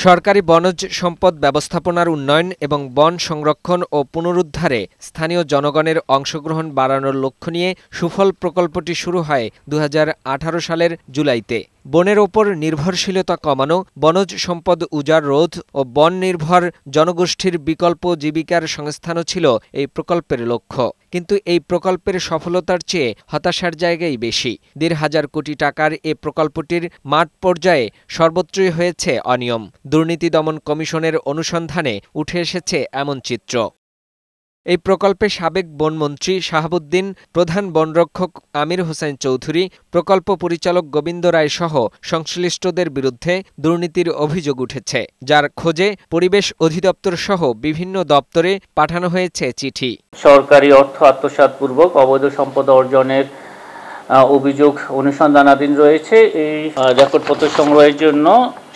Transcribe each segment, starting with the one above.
সরকারি বনজ সম্পদ ব্যবস্থাপনার উন্নয়ন এবং বন সংরক্ষণ ও পুনরুদ্ধারে স্থানীয় জনগণের অংশগ্রহণ বাড়ানোর লক্ষ্য নিয়ে সুফল প্রকল্পটি শুরু হয় ২০১৮ সালের জুলাইতে। বনের ওপর নির্ভরশীলতা কমানো, বনজ সম্পদ উজাড় রোধ ও বন নির্ভর জনগোষ্ঠীর বিকল্প জীবিকার সংস্থানও ছিল এই প্রকল্পের লক্ষ্য। কিন্তু এই প্রকল্পের সফলতার চেয়ে হতাশার জায়গাই বেশি। ১,৫০০ কোটি টাকার এ প্রকল্পটির মাঠ পর্যায়ে সর্বত্রই হয়েছে অনিয়ম। দুর্নীতি দমন কমিশনের অনুসন্ধানে উঠে এসেছে এমন চিত্র। এই প্রকল্পে সাবেক বনমন্ত্রী শাহাবুদ্দিন, প্রধান বনরক্ষক আমির হোসেন চৌধুরী, প্রকল্প পরিচালক গোবিন্দ রায় সহ সংশ্লিষ্টদের বিরুদ্ধে দুর্নীতির অভিযোগ উঠেছে, যার খোঁজে পরিবেশ অধিদপ্তর সহ বিভিন্ন দপ্তরে পাঠানো হয়েছে চিঠি। সরকারি অর্থ আত্মসাৎপূর্বক অবৈধ সম্পদ অর্জনের অভিযোগ অনুসন্ধানাধীন রয়েছে। এই রেকর্ডপত্র সংগ্রহের জন্য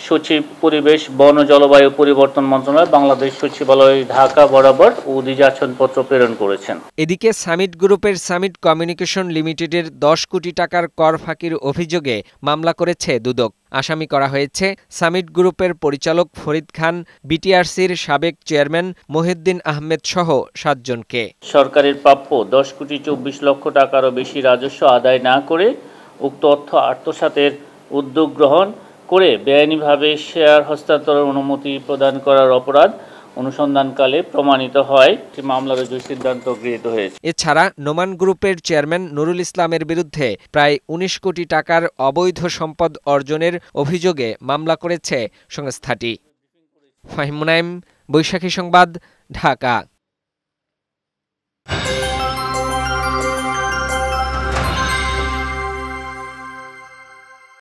সচিব, পরিবেশ, বন ও জলবায়ু পরিবর্তন মন্ত্রণালয়, বাংলাদেশ সচিবালয়, ঢাকা বরাবর অভিযাচনপত্র প্রেরণ করেছেন। এদিকে সামিট গ্রুপের সামিট কমিউনিকেশন লিমিটেডের ১০ কোটি টাকার কর ফাঁকির অভিযোগে মামলা করেছে দুদক। আসামি করা হয়েছে সামিট গ্রুপের পরিচালক ফরিদ খান, বিটিআরসির সাবেক চেয়ারম্যান মহিউদ্দিন আহমেদ সহ ৭ জনকে। সরকারের প্রাপ্য ১০ কোটি ২৪ লক্ষ টাকারও বেশি রাজস্ব আদায় না করে উক্ত অর্থ আত্মসাতের উদ্যোগ গ্রহণ করে বেআইনিভাবে শেয়ার হস্তান্তরের অনুমতি প্রদান করার অপরাধ অনুসন্ধানকালে প্রমাণিত হয়। মামলা রুজুর সিদ্ধান্ত গৃহীত হয়েছে। এছাড়া নোমান গ্রুপের চেয়ারম্যান নুরুল ইসলামের বিরুদ্ধে প্রায় ১৯ কোটি টাকার অবৈধ সম্পদ অর্জনের অভিযোগে মামলা করেছে সংস্থাটি। ফাহিম মুনাইম, বৈশাখী সংবাদ, ঢাকা।